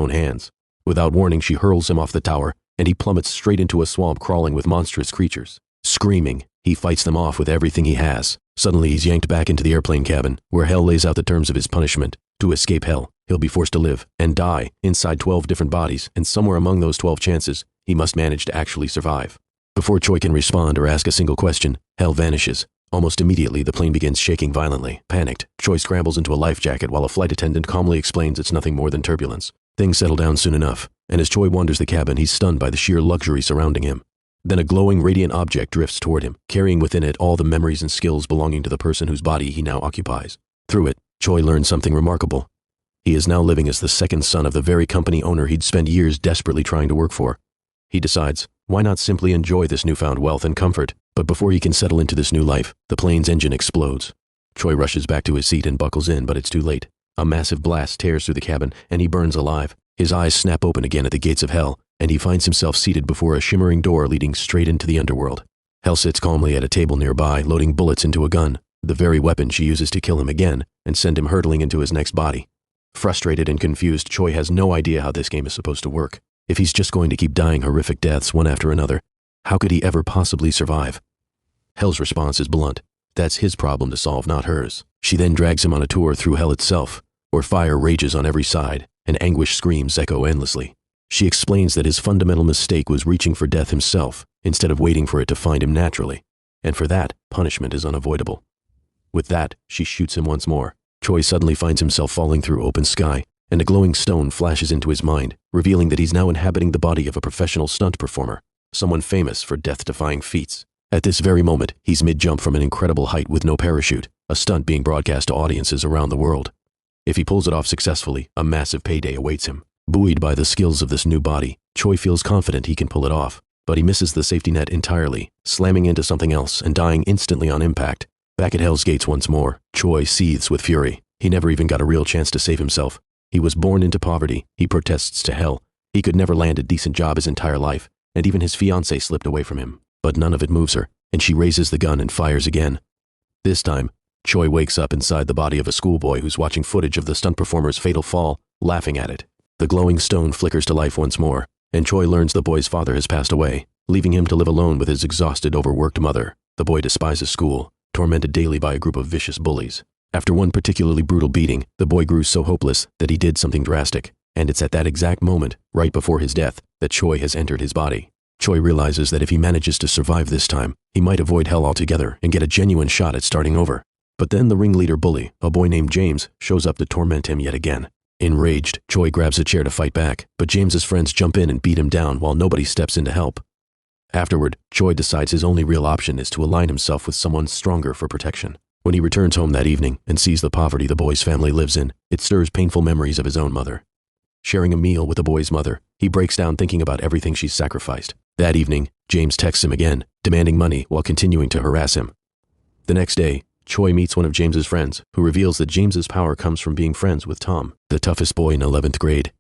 own hands. Without warning, she hurls him off the tower, and he plummets straight into a swamp crawling with monstrous creatures. Screaming, he fights them off with everything he has. Suddenly, he's yanked back into the airplane cabin, where Hell lays out the terms of his punishment. To escape Hell, he'll be forced to live and die inside 12 different bodies, and somewhere among those 12 chances, he must manage to actually survive. Before Choi can respond or ask a single question, Hell vanishes. Almost immediately, the plane begins shaking violently. Panicked, Choi scrambles into a life jacket while a flight attendant calmly explains it's nothing more than turbulence. Things settle down soon enough, and as Choi wanders the cabin, he's stunned by the sheer luxury surrounding him. Then a glowing, radiant object drifts toward him, carrying within it all the memories and skills belonging to the person whose body he now occupies. Through it, Choi learns something remarkable. He is now living as the second son of the very company owner he'd spent years desperately trying to work for. He decides, why not simply enjoy this newfound wealth and comfort? But before he can settle into this new life, the plane's engine explodes. Choi rushes back to his seat and buckles in, but it's too late. A massive blast tears through the cabin, and he burns alive. His eyes snap open again at the gates of Hell, and he finds himself seated before a shimmering door leading straight into the underworld. Hell sits calmly at a table nearby, loading bullets into a gun, the very weapon she uses to kill him again and send him hurtling into his next body. Frustrated and confused, Choi has no idea how this game is supposed to work. If he's just going to keep dying horrific deaths one after another, how could he ever possibly survive? Hell's response is blunt. That's his problem to solve, not hers. She then drags him on a tour through Hell itself, where fire rages on every side and anguish screams echo endlessly. She explains that his fundamental mistake was reaching for death himself instead of waiting for it to find him naturally, and for that, punishment is unavoidable. With that, she shoots him once more. Choi suddenly finds himself falling through open sky, and a glowing stone flashes into his mind, revealing that he's now inhabiting the body of a professional stunt performer, someone famous for death-defying feats. At this very moment, he's mid-jump from an incredible height with no parachute, a stunt being broadcast to audiences around the world. If he pulls it off successfully, a massive payday awaits him. Buoyed by the skills of this new body, Choi feels confident he can pull it off, but he misses the safety net entirely, slamming into something else and dying instantly on impact. Back at Hell's Gates once more, Choi seethes with fury. He never even got a real chance to save himself. He was born into poverty, he protests to Hell. He could never land a decent job his entire life, and even his fiancée slipped away from him. But none of it moves her, and she raises the gun and fires again. This time, Choi wakes up inside the body of a schoolboy who's watching footage of the stunt performer's fatal fall, laughing at it. The glowing stone flickers to life once more, and Choi learns the boy's father has passed away, leaving him to live alone with his exhausted, overworked mother. The boy despises school, tormented daily by a group of vicious bullies. After one particularly brutal beating, the boy grew so hopeless that he did something drastic, and it's at that exact moment, right before his death, that Choi has entered his body. Choi realizes that if he manages to survive this time, he might avoid Hell altogether and get a genuine shot at starting over. But then the ringleader bully, a boy named James, shows up to torment him yet again. Enraged, Choi grabs a chair to fight back, but James's friends jump in and beat him down while nobody steps in to help. Afterward, Choi decides his only real option is to align himself with someone stronger for protection. When he returns home that evening and sees the poverty the boy's family lives in, it stirs painful memories of his own mother. Sharing a meal with the boy's mother, he breaks down thinking about everything she's sacrificed. That evening, James texts him again, demanding money while continuing to harass him. The next day, Choi meets one of James's friends, who reveals that James's power comes from being friends with Tom, the toughest boy in 11th grade.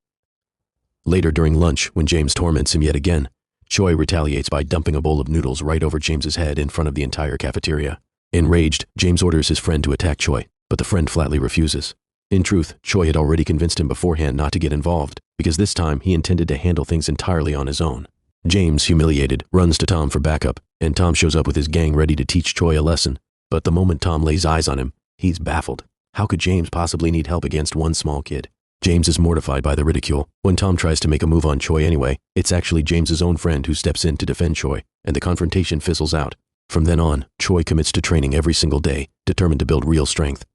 Later during lunch, when James torments him yet again, Choi retaliates by dumping a bowl of noodles right over James's head in front of the entire cafeteria. Enraged, James orders his friend to attack Choi, but the friend flatly refuses. In truth, Choi had already convinced him beforehand not to get involved, because this time he intended to handle things entirely on his own. James, humiliated, runs to Tom for backup, and Tom shows up with his gang ready to teach Choi a lesson. But the moment Tom lays eyes on him, he's baffled. How could James possibly need help against one small kid? James is mortified by the ridicule. When Tom tries to make a move on Choi anyway, it's actually James's own friend who steps in to defend Choi, and the confrontation fizzles out. From then on, Choi commits to training every single day, determined to build real strength.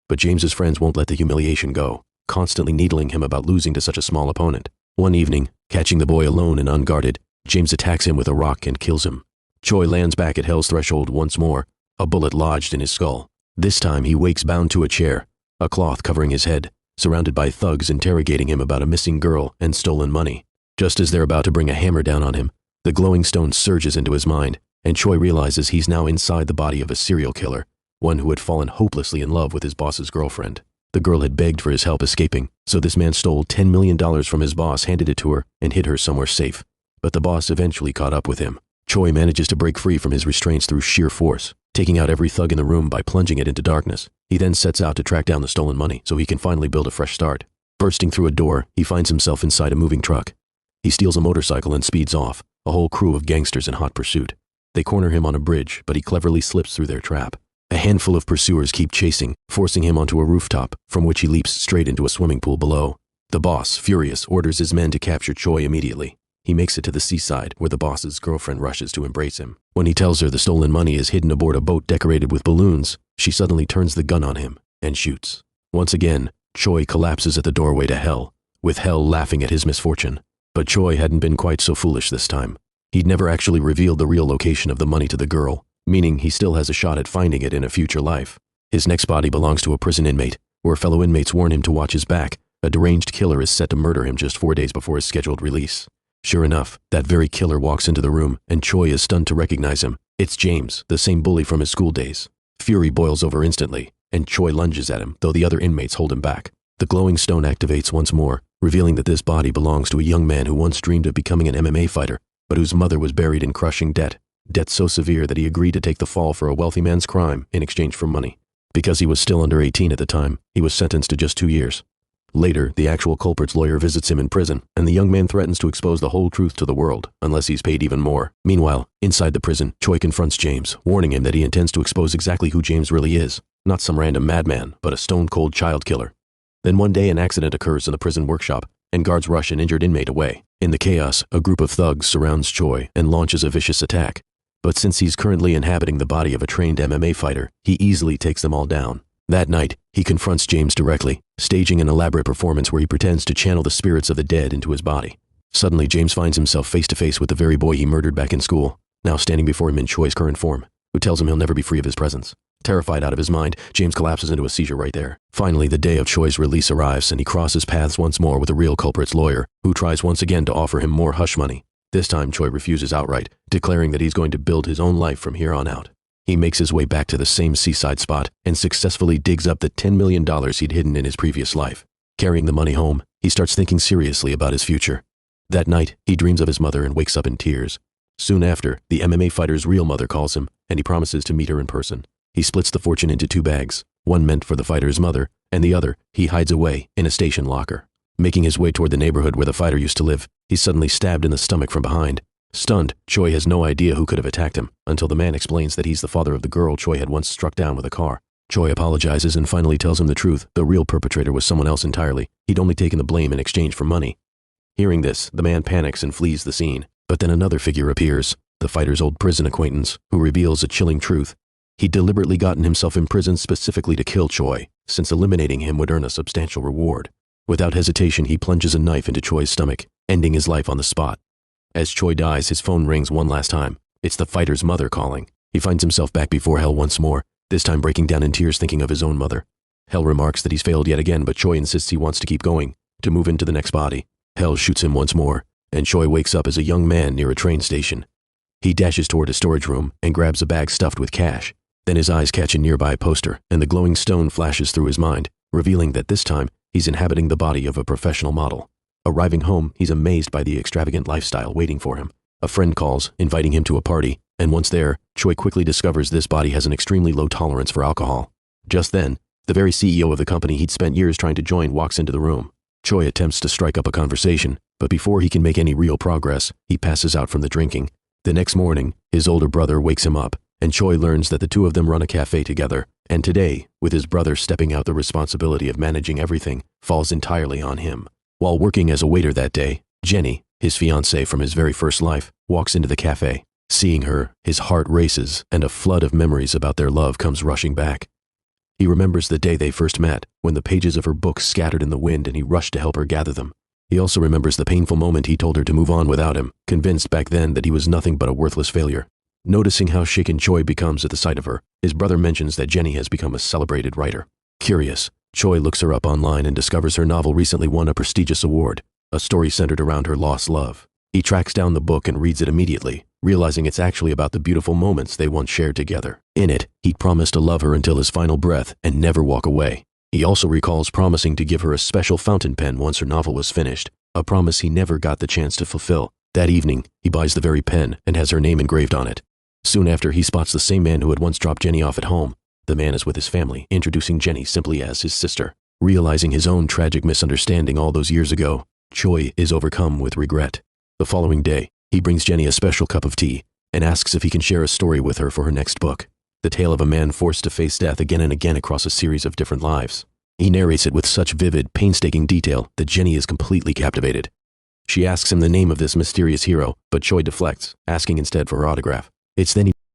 But James's friends won't let the humiliation go, constantly needling him about losing to such a small opponent. One evening, catching the boy alone and unguarded, James attacks him with a rock and kills him. Choi lands back at Hell's threshold once more, a bullet lodged in his skull. This time he wakes bound to a chair, a cloth covering his head, surrounded by thugs interrogating him about a missing girl and stolen money. Just as they're about to bring a hammer down on him, the glowing stone surges into his mind, and Choi realizes he's now inside the body of a serial killer, one who had fallen hopelessly in love with his boss's girlfriend. The girl had begged for his help escaping, so this man stole $10 million from his boss, handed it to her, and hid her somewhere safe. But the boss eventually caught up with him. Choi manages to break free from his restraints through sheer force, taking out every thug in the room by plunging it into darkness. He then sets out to track down the stolen money so he can finally build a fresh start. Bursting through a door, he finds himself inside a moving truck. He steals a motorcycle and speeds off, a whole crew of gangsters in hot pursuit. They corner him on a bridge, but he cleverly slips through their trap. A handful of pursuers keep chasing, forcing him onto a rooftop, from which he leaps straight into a swimming pool below. The boss, furious, orders his men to capture Choi immediately. He makes it to the seaside, where the boss's girlfriend rushes to embrace him. When he tells her the stolen money is hidden aboard a boat decorated with balloons, she suddenly turns the gun on him and shoots. Once again, Choi collapses at the doorway to hell, with hell laughing at his misfortune. But Choi hadn't been quite so foolish this time. He'd never actually revealed the real location of the money to the girl, meaning he still has a shot at finding it in a future life. His next body belongs to a prison inmate, where fellow inmates warn him to watch his back. A deranged killer is set to murder him just 4 days before his scheduled release. Sure enough, that very killer walks into the room, and Choi is stunned to recognize him. It's James, the same bully from his school days. Fury boils over instantly, and Choi lunges at him, though the other inmates hold him back. The glowing stone activates once more, revealing that this body belongs to a young man who once dreamed of becoming an MMA fighter, but whose mother was buried in crushing debt. Debt so severe that he agreed to take the fall for a wealthy man's crime in exchange for money. Because he was still under 18 at the time, he was sentenced to just 2 years. Later, the actual culprit's lawyer visits him in prison, and the young man threatens to expose the whole truth to the world, unless he's paid even more. Meanwhile, inside the prison, Choi confronts James, warning him that he intends to expose exactly who James really is. Not some random madman, but a stone-cold child killer. Then one day an accident occurs in the prison workshop, and guards rush an injured inmate away. In the chaos, a group of thugs surrounds Choi and launches a vicious attack. But since he's currently inhabiting the body of a trained MMA fighter, he easily takes them all down. That night, he confronts James directly, staging an elaborate performance where he pretends to channel the spirits of the dead into his body. Suddenly, James finds himself face to face with the very boy he murdered back in school, now standing before him in Choi's current form, who tells him he'll never be free of his presence. Terrified out of his mind, James collapses into a seizure right there. Finally, the day of Choi's release arrives, and he crosses paths once more with the real culprit's lawyer, who tries once again to offer him more hush money. This time, Choi refuses outright, declaring that he's going to build his own life from here on out. He makes his way back to the same seaside spot and successfully digs up the $10 million he'd hidden in his previous life. Carrying the money home, he starts thinking seriously about his future. That night, he dreams of his mother and wakes up in tears. Soon after, the MMA fighter's real mother calls him, and he promises to meet her in person. He splits the fortune into 2 bags, one meant for the fighter's mother, and the other he hides away in a station locker. Making his way toward the neighborhood where the fighter used to live, he's suddenly stabbed in the stomach from behind. Stunned, Choi has no idea who could have attacked him, until the man explains that he's the father of the girl Choi had once struck down with a car. Choi apologizes and finally tells him the truth. The real perpetrator was someone else entirely. He'd only taken the blame in exchange for money. Hearing this, the man panics and flees the scene. But then another figure appears, the fighter's old prison acquaintance, who reveals a chilling truth. He'd deliberately gotten himself imprisoned specifically to kill Choi, since eliminating him would earn a substantial reward. Without hesitation, he plunges a knife into Choi's stomach, ending his life on the spot. As Choi dies, his phone rings one last time. It's the fighter's mother calling. He finds himself back before Hell once more, this time breaking down in tears thinking of his own mother. Hell remarks that he's failed yet again, but Choi insists he wants to keep going, to move into the next body. Hell shoots him once more, and Choi wakes up as a young man near a train station. He dashes toward a storage room and grabs a bag stuffed with cash. Then his eyes catch a nearby poster, and the glowing stone flashes through his mind, revealing that this time he's inhabiting the body of a professional model. Arriving home, he's amazed by the extravagant lifestyle waiting for him. A friend calls, inviting him to a party, and once there, Choi quickly discovers this body has an extremely low tolerance for alcohol. Just then, the very CEO of the company he'd spent years trying to join walks into the room. Choi attempts to strike up a conversation, but before he can make any real progress, he passes out from the drinking. The next morning, his older brother wakes him up, and Choi learns that the two of them run a cafe together, and today, with his brother stepping out, the responsibility of managing everything falls entirely on him. While working as a waiter that day, Jenny, his fiancée from his very first life, walks into the cafe. Seeing her, his heart races, and a flood of memories about their love comes rushing back. He remembers the day they first met, when the pages of her book scattered in the wind and he rushed to help her gather them. He also remembers the painful moment he told her to move on without him, convinced back then that he was nothing but a worthless failure. Noticing how shaken Choi becomes at the sight of her, his brother mentions that Jenny has become a celebrated writer. Curious, Choi looks her up online and discovers her novel recently won a prestigious award, a story centered around her lost love. He tracks down the book and reads it immediately, realizing it's actually about the beautiful moments they once shared together. In it, he'd promised to love her until his final breath and never walk away. He also recalls promising to give her a special fountain pen once her novel was finished, a promise he never got the chance to fulfill. That evening, he buys the very pen and has her name engraved on it. Soon after, he spots the same man who had once dropped Jenny off at home. The man is with his family, introducing Jenny simply as his sister. Realizing his own tragic misunderstanding all those years ago, Choi is overcome with regret. The following day, he brings Jenny a special cup of tea and asks if he can share a story with her for her next book, the tale of a man forced to face death again and again across a series of different lives. He narrates it with such vivid, painstaking detail that Jenny is completely captivated. She asks him the name of this mysterious hero, but Choi deflects, asking instead for her autograph. It's then he